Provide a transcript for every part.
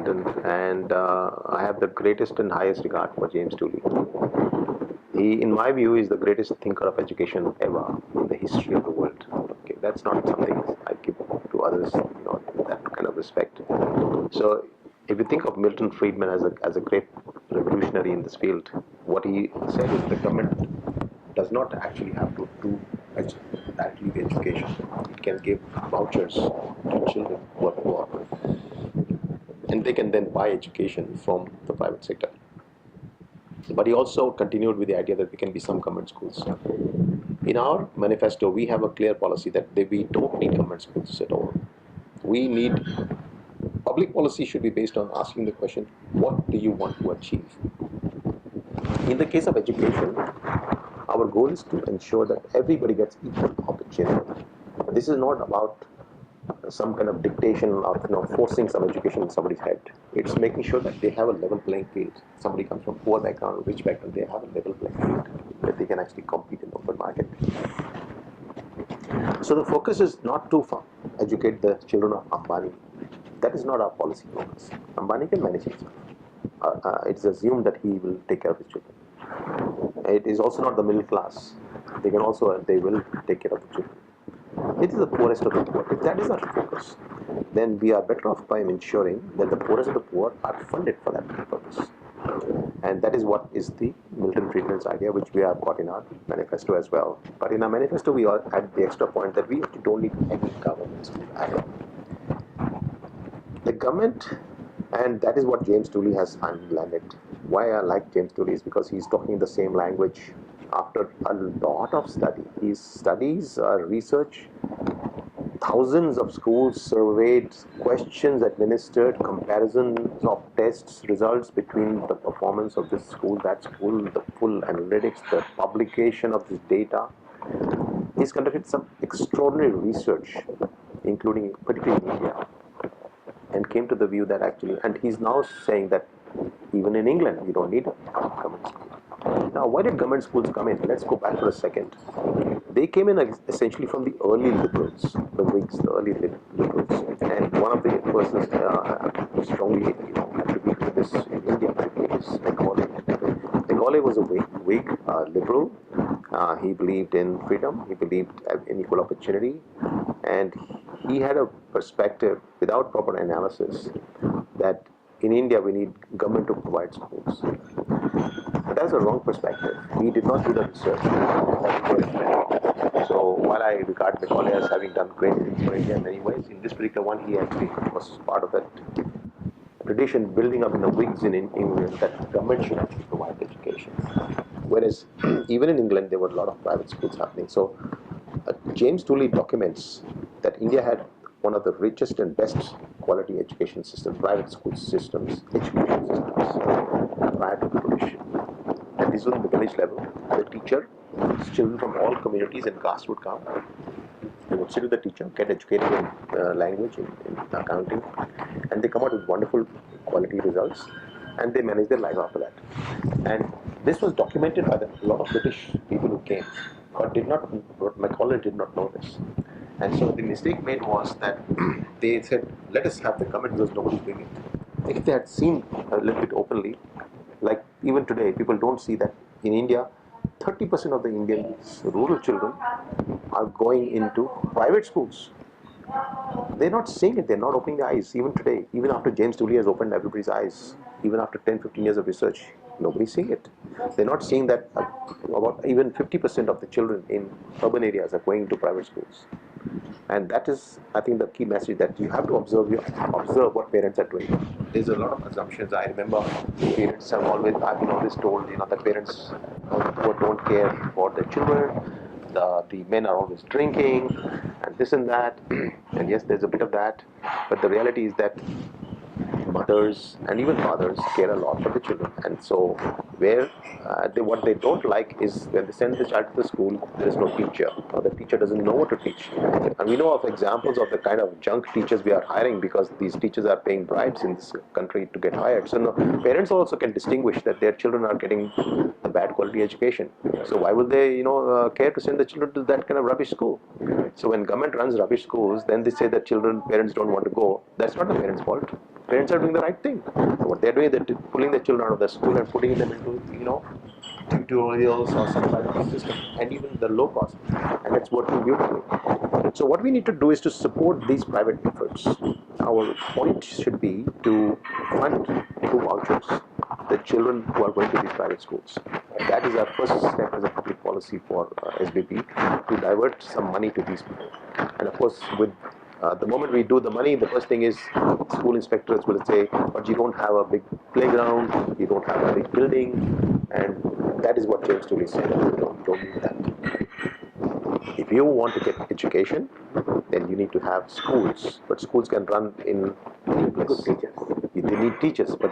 Milton, and I have the greatest and highest regard for James Tooley. He, in my view, is the greatest thinker of education ever in the history of the world. Okay, that's not something I give to others, that kind of respect. So, if you think of Milton Friedman as a great revolutionary in this field, what he said is the government does not actually have to do actually the education. It can give vouchers to children who are poor, and they can then buy education from the private sector. But he also continued with the idea that there can be some government schools. In our manifesto, we have a clear policy that we don't need government schools at all. We need public policy should be based on asking the question, what do you want to achieve? In the case of education, our goal is to ensure that everybody gets equal opportunity. This is not about some kind of dictation of forcing some education in somebody's head. It's making sure that they have a level playing field. Somebody comes from poor background, rich background, they have a level playing field that they can actually compete in the open market. So the focus is not to educate the children of Ambani. That is not our policy focus. Ambani can manage himself. It's assumed that he will take care of his children. It is also not the middle class. They will take care of the children. It is the poorest of the poor. If that is our focus, then we are better off by ensuring that the poorest of the poor are funded for that purpose. And that is what is the Milton Friedman's idea, which we have got in our manifesto as well. But in our manifesto, we are at the extra point that we don't need any government school at all. The government, and that is what James Tooley has finally landed. Why I like James Tooley is because he's talking the same language after a lot of study. His studies, research, thousands of schools surveyed, questions administered, comparisons of tests, results between the performance of this school, that school, the full analytics, the publication of this data. He's conducted some extraordinary research, including particularly in India, and came to the view that actually, and he's now saying that even in England, you don't need a government school. Now, why did government schools come in? Let's go back for a second. They came in essentially from the early liberals, the Whigs, the early liberals. And one of the persons strongly attributed to this in India is Macaulay. Macaulay was a Whig liberal. He believed in freedom. He believed in equal opportunity. And he had a perspective, without proper analysis, that in India we need government to provide schools. But that's a wrong perspective. He did not do the research. So while I regard Macaulay as having done great things for India in many ways, in this particular one he actually was part of that tradition building up in the Whigs in England that government should actually provide education. Whereas even in England there were a lot of private schools happening. So James Tooley documents that India had one of the richest and best quality education systems, private school systems, education systems, prior to the British. And this was at the village level. The teacher, children from all communities and castes would come. They would sit with the teacher, get educated in language, in accounting, and they come out with wonderful quality results, and they manage their life after that. And this was documented by a lot of British people who came, but Macaulay did not know this. And so the mistake made was that they said, let us have the government because nobody's doing it. If they had seen a little bit openly, like even today, people don't see that in India, 30% of the Indian rural children are going into private schools. They're not seeing it, they're not opening their eyes. Even today, even after James Tooley has opened everybody's eyes, even after 10-15 years of research, nobody's seeing it. They're not seeing that about even 50% of the children in urban areas are going to private schools. And that is, I think, the key message, that you have to observe what parents are doing. There's a lot of assumptions. I remember parents have I've been always told, that parents don't care for their children. The men are always drinking and this and that. And yes, there's a bit of that. But the reality is that mothers and even fathers care a lot for the children, and so what they don't like is when they send the child to the school, there is no teacher, or the teacher doesn't know what to teach. And we know of examples of the kind of junk teachers we are hiring because these teachers are paying bribes in this country to get hired. So no, parents also can distinguish that their children are getting a bad quality education. So why would they care to send the children to that kind of rubbish school? So when government runs rubbish schools, then they say that parents don't want to go. That's not the parents' fault. parents are doing the right thing. So what they're doing, they're pulling the children out of the school and putting them into, tutorials or some private system, and even the low cost, and it's working beautifully. So what we need to do is to support these private efforts. Our point should be to fund through vouchers the children who are going to these private schools. That is our first step as a public policy for SBP, to divert some money to these people. And of course, with the moment we do the money, the first thing is school inspectors will say, but you don't have a big playground, you don't have a big building, and that is what James Tooley said. You don't need that. If you want to get education, then you need to have schools. But schools can run in any place. Good teachers. They need teachers, but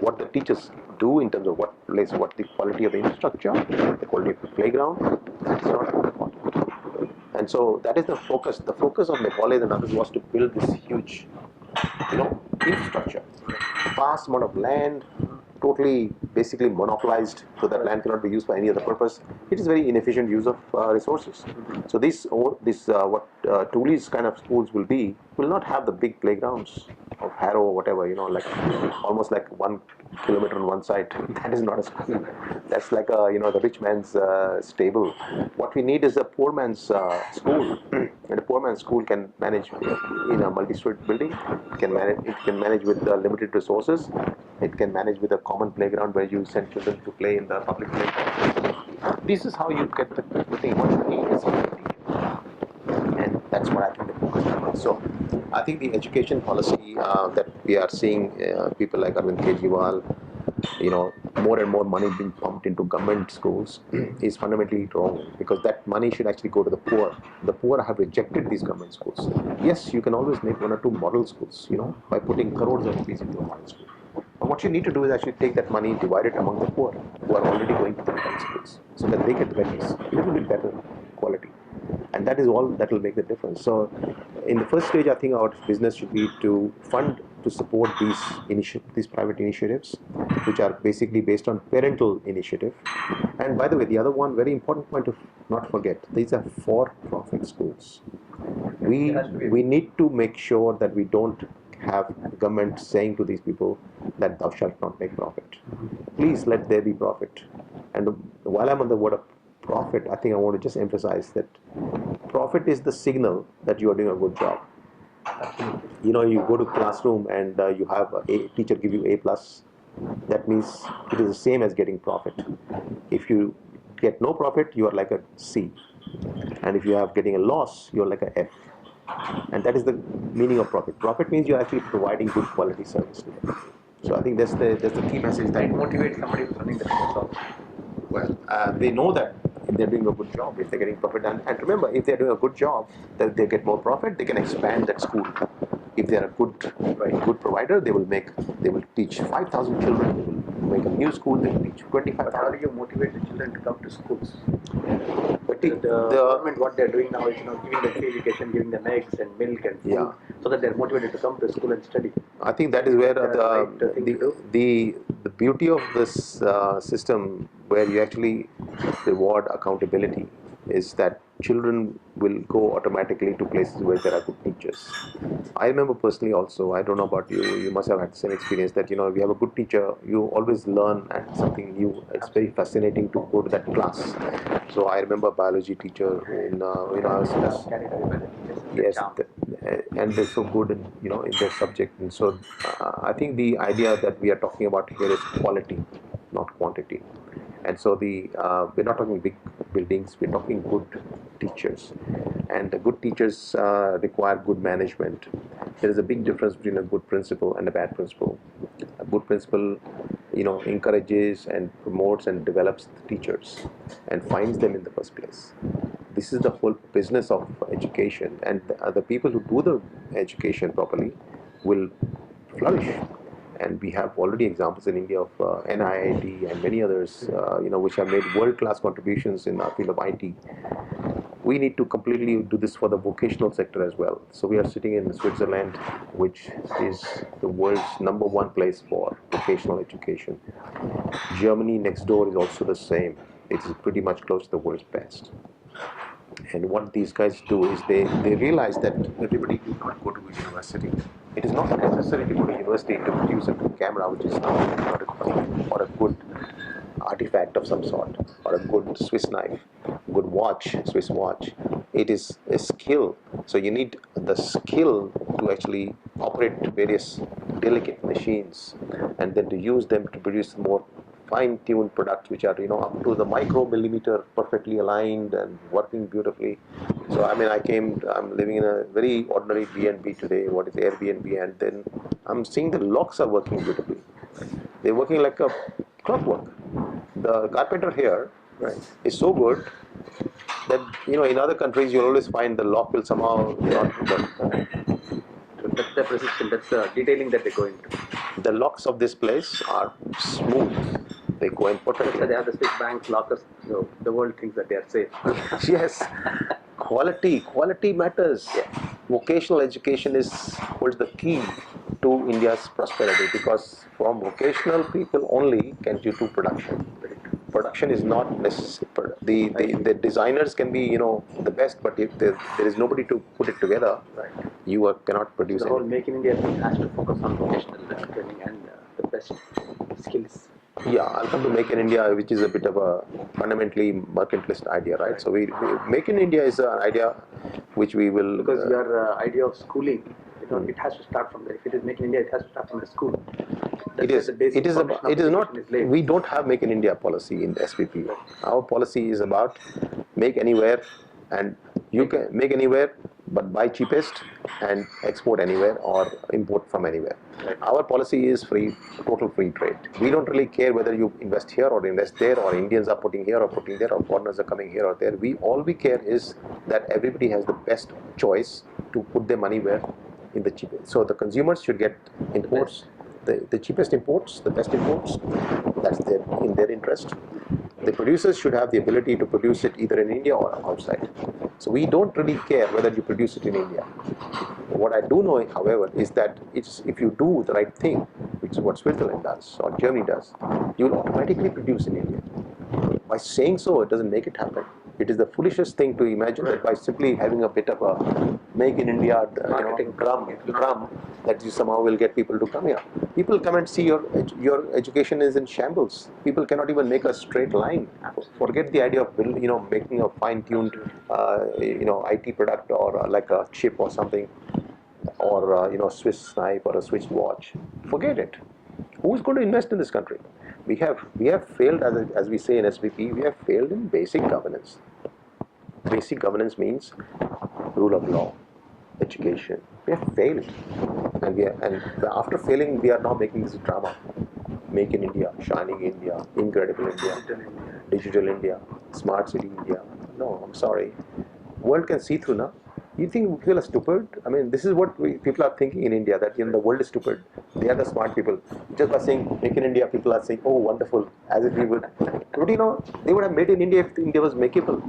what the teachers do in terms of what the quality of the infrastructure, the quality of the playground, that's not important. And so that is the focus. The focus of Macaulay and others was to build this huge, infrastructure, vast amount of land, totally basically monopolized, so that land cannot be used for any other purpose. It is very inefficient use of resources. So what Tooley's kind of schools will not have the big playgrounds of Harrow or whatever, like almost like 1 kilometer on one side. That is not a school. That's like the rich man's stable. What we need is a poor man's school, and a poor man's school can manage in a multi-story building. It can manage with limited resources. It can manage with a common playground where you send children to play in the public playground. This is how you get the thing. What you need is equity. And that's what I think the focus is. So I think the education policy that we are seeing, people like Arvind Kejriwal, more and more money being pumped into government schools is fundamentally wrong, because that money should actually go to the poor. The poor have rejected these government schools. Yes, you can always make 1 or 2 model schools, by putting crores of rupees into a model school. But what you need to do is actually take that money, divide it among the poor who are already going to the government schools, so that they get at least a little bit better quality. And that is all that will make the difference. So in the first stage, I think our business should be to fund, to support these private initiatives, which are basically based on parental initiative. And by the way, the other one very important point to not forget, these are for-profit schools. We need to make sure that we don't have government saying to these people that thou shalt not make profit. Please let there be profit. And while I'm on the word of profit, I think I want to just emphasize that profit is the signal that you are doing a good job. You go to classroom and you have a teacher give you A+, that means it is the same as getting profit. If you get no profit, you are like a C. And if you are getting a loss, you are like a F. And that is the meaning of profit. Profit means you're actually providing good quality service to them. So I think that's the key message that motivates somebody who's running the business. Well, they know that if they're doing a good job, if they're getting profit, and remember, if they're doing a good job, that they get more profit, they can expand that school. If they're a good provider, they will teach 5,000 children. They will make a new school. They will teach 25,000. How do you motivate the children to come to schools? But the government, what they're doing now is giving them free education, giving them eggs and milk and food, so that they're motivated to come to school and study. I think that is where the beauty of this system, where you actually reward accountability, is that children will go automatically to places where there are good teachers. I remember personally also, I don't know about you, you must have had the same experience, that if you have a good teacher, you always learn something new. It's very fascinating to go to that class. So I remember a biology teacher in I was yes, and they're so good in their subject. And so I think the idea that we are talking about here is quality, not quantity. And so we're not talking big buildings, we're talking good teachers. And the good teachers require good management. There is a big difference between a good principal and a bad principal. A good principal, encourages and promotes and develops the teachers and finds them in the first place. This is the whole business of education, and the people who do the education properly will flourish. And we have already examples in India of NIIT and many others, which have made world-class contributions in our field of IT. We need to completely do this for the vocational sector as well. So we are sitting in Switzerland, which is the world's #1 place for vocational education. Germany next door is also the same. It's pretty much close to the world's best. And what these guys do is they realize that everybody did not go to a university. It is not necessary to go to university to produce a good camera, which is now not a thing, or a good artifact of some sort, or a good Swiss knife, good watch, Swiss watch. It is a skill. So you need the skill to actually operate various delicate machines, and then to use them to produce more fine-tuned products, which are up to the micro-millimeter, perfectly aligned and working beautifully. So I mean, I'm living in a very ordinary B&B today. What is Airbnb? And then I'm seeing the locks are working beautifully. They're working like a clockwork. The carpenter here is so good that in other countries you'll always find the lock will somehow not work. So that's the precision, that's the detailing that they go into. The locks of this place are smooth. They go in perfectly. So they have the Swiss banks, lockers. So the world thinks that they are safe. Yes, quality matters. Yeah. Vocational education holds the key to India's prosperity, because from vocational people only can you do production. Production is not necessary. The designers can be the best, but if there is nobody to put it together, you cannot produce. The whole Make in India thing has to focus on vocational training and the best skills. Yeah, I'll come to Make in India, which is a bit of a fundamentally mercantilist idea, right? So we Make in India is an idea which we will... Because your idea of schooling, it has to start from there. If it is Make in India, it has to start from the school. It is not, we don't have Make in India policy in the SBP. Our policy is about make anywhere, and you can make anywhere, but buy cheapest and export anywhere or import from anywhere. Our policy is total free trade. We don't really care whether you invest here or invest there, or Indians are putting here or putting there, or foreigners are coming here or there. All we care is that everybody has the best choice to put their money where in the cheapest. So the consumers should get imports, the cheapest imports, the best imports. That's in their interest. The producers should have the ability to produce it either in India or outside. So we don't really care whether you produce it in India. What I do know, however, is that if you do the right thing, which is what Switzerland does or Germany does, you will automatically produce in India. By saying so, it doesn't make it happen. It is the foolishest thing to imagine that by simply having a bit of a Make in India drum that you somehow will get people to come here. People come and see your education is in shambles. People cannot even make a straight line. Forget the idea of making a fine-tuned IT product, or like a chip or something, or Swiss knife or a Swiss watch. Forget it. Who's going to invest in this country? We have failed, as we say in SBP, we have failed in basic governance. Basic governance means rule of law, education. We have failed, and after failing, we are now making this drama. Make in India, shining India, incredible India, digital India, smart city India. No, I'm sorry. World can see through now. You think people are stupid? I mean, this is what people are thinking in India, that the world is stupid. They are the smart people. Just by saying Make in India, people are saying, oh, wonderful, as if we would. But they would have made in India if India was makeable.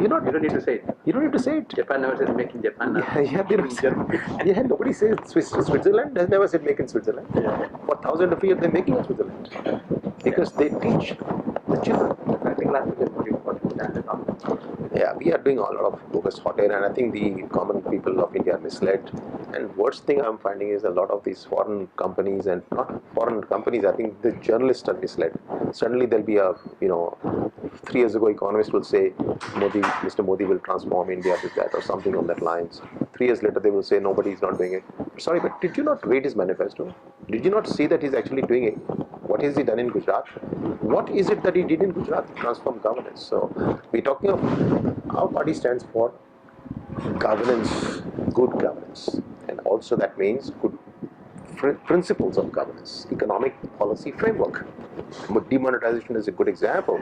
You don't need to say it. You don't need to say it. Japan never says Make in Japan. Yeah, nobody says Switzerland has never said Make in Switzerland. Yeah. For thousands of years, they're making in Switzerland. Because they teach the children. I think last week is important. Yeah, we are doing a lot of bogus hot air, and I think the common people of India are misled. And worst thing I'm finding is a lot of these foreign companies, and not foreign companies, I think the journalists are misled. Suddenly there'll be 3 years ago, economists will say, Mr. Modi will transform India with that, or something on that lines. 3 years later, they will say, nobody is not doing it. Sorry, but did you not read his manifesto? Did you not see that he's actually doing it? What has he done in Gujarat? What is it that he did in Gujarat to transform governance? So we're talking of, our party stands for governance, good governance. And also that means good principles of governance, economic policy framework. But demonetization is a good example,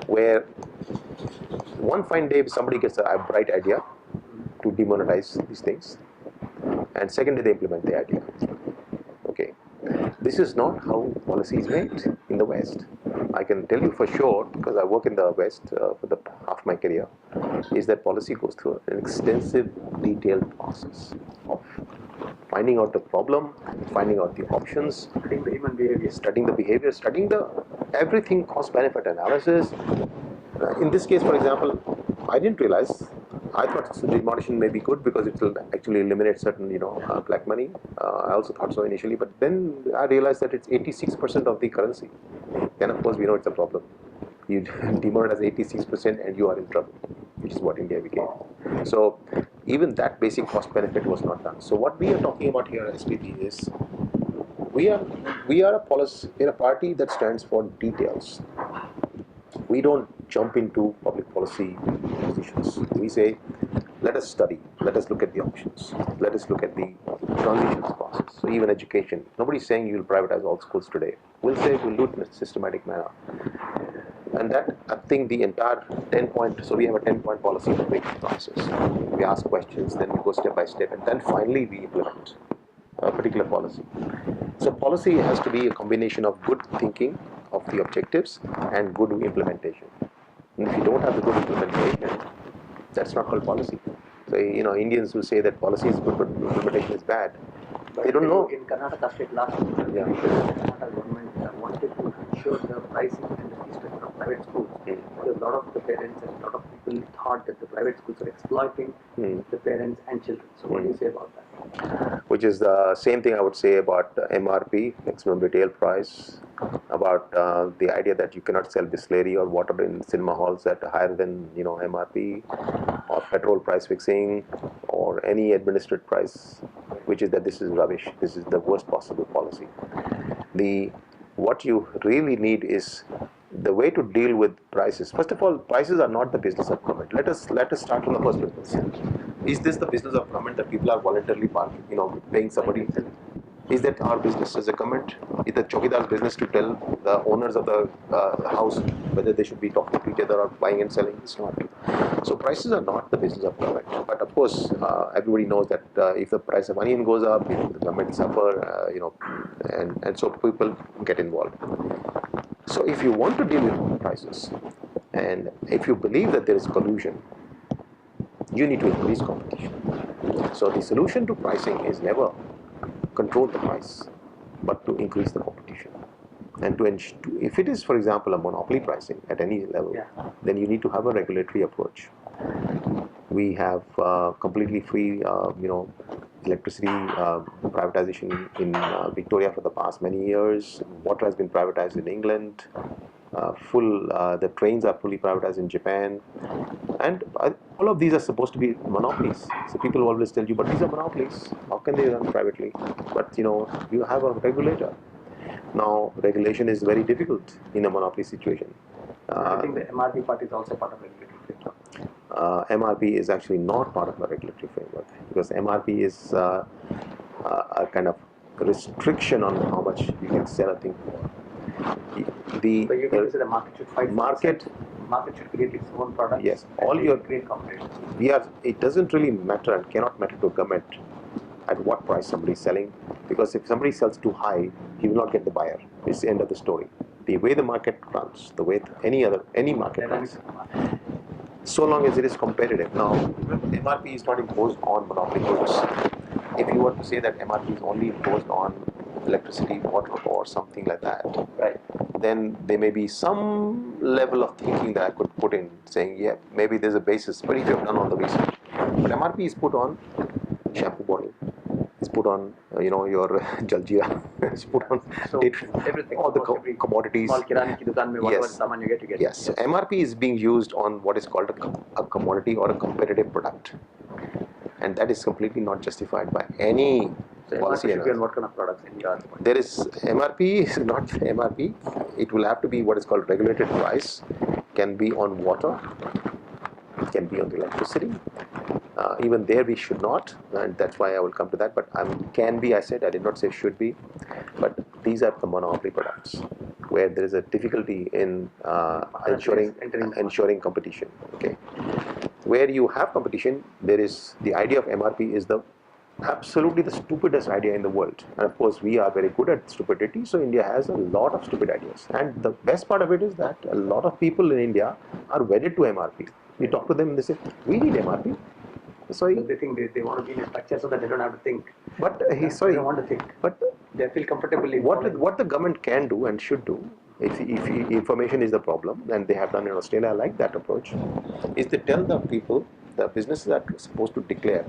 where one fine day somebody gets a bright idea to demonetize these things, and second day they implement the idea. Okay, this is not how policy is made in the West. I can tell you for sure, because I work in the West for the half my career, is that policy goes through an extensive, detailed process of finding out the problem, finding out the options, Studying the human behavior. studying the behavior, studying the everything, cost-benefit analysis. In this case, for example, I didn't realize I thought demonetization may be good because it will actually eliminate certain, black money. I also thought so initially, but then I realized that it's 86% of the currency. Then of course we know it's a problem. You demonetize 86% and you are in trouble, which is what India became. So even that basic cost benefit was not done. So what we are talking about here at SBP is we are a party that stands for details. We don't jump into public policy positions. We say, let us study, let us look at the options, let us look at the transitions process. So even education, nobody's saying you will privatize all schools today. We'll say we'll do it in a systematic manner. And that, I think the entire 10-point, so we have a 10-point policy making process. We ask questions, then we go step by step, and then finally we implement a particular policy. So policy has to be a combination of good thinking of the objectives and good implementation. And if you don't have the good implementation, that's not called policy. So, Indians will say that policy is good but implementation is bad. But they don't know. In Karnataka state last year, the Karnataka government wanted to ensure the pricing and the fee structure of private schools. Because a lot of the parents and a lot of people thought that the private schools are exploiting the parents and children. So what do you say about that? Which is the same thing I would say about MRP, maximum retail price, about the idea that you cannot sell Bisleri or water in cinema halls at higher than MRP, or petrol price fixing, or any administered price, which is that this is rubbish. This is the worst possible policy. What you really need is the way to deal with prices. First of all, prices are not the business of government. Let us start from the first business. Is this the business of government that people are voluntarily paying somebody? Is that our business as a government? Is the Chowkidar's business to tell the owners of the house whether they should be talking to each other or buying and selling? It's not. So prices are not the business of government. But of course, everybody knows that if the price of onion goes up, the government suffer, and so people get involved. So if you want to deal with prices, and if you believe that there is collusion, you need to increase competition. So the solution to pricing is never control the price, but to increase the competition. And if it is, for example, a monopoly pricing at any level, then you need to have a regulatory approach. We have completely free, electricity privatization in Victoria for the past many years. Water has been privatized in England. The trains are fully privatized in Japan, and all of these are supposed to be monopolies. So people always tell you, but these are monopolies. How can they run privately? But you have a regulator. Now, regulation is very difficult in a monopoly situation. I think the MRP part is also part of regulatory framework. MRP is actually not part of the regulatory framework, because MRP is a kind of restriction on how much you can sell a thing for. But you can say the market should fight. Market should create its own product. Yes, create competition. It doesn't really matter and cannot matter to government at what price somebody is selling, because if somebody sells too high, he will not get the buyer. It's the end of the story. The way the market runs, the way any market runs, so long as it is competitive. Now, MRP is not imposed on monopoly goods. If you were to say that MRP is only imposed on electricity, water, or something like that, right, then there may be some level of thinking that I could put in, saying, yeah, maybe there's a basis, but if you have done all the research. But MRP is put on shampoo bottle, it's put on your Jaljeera, it's put on everything, all the commodities. Small kirani ki dukaan mein whatever saman you get. Yes, so MRP is being used on what is called a commodity or a competitive product, and that is completely not justified by any policy. MRP should be on what kind of products in your point? There is MRP is not MRP. It will have to be what is called regulated price. Can be on water. It can be on electricity. Even there we should not, and that's why I will come to that. But can be, I said, I did not say should be. But these are the monopoly products where there is a difficulty in ensuring competition. Okay, where you have competition, there is the idea of MRP is absolutely the stupidest idea in the world. And of course, we are very good at stupidity, so India has a lot of stupid ideas. And the best part of it is that a lot of people in India are wedded to MRP. You talk to them and they say, we need MRP. So they think they want to be in a structure so that they don't have to think. But they don't want to think. But they feel comfortably. What the government can do and should do, if information is the problem, and they have done in Australia, I like that approach, is to tell the people the businesses are supposed to declare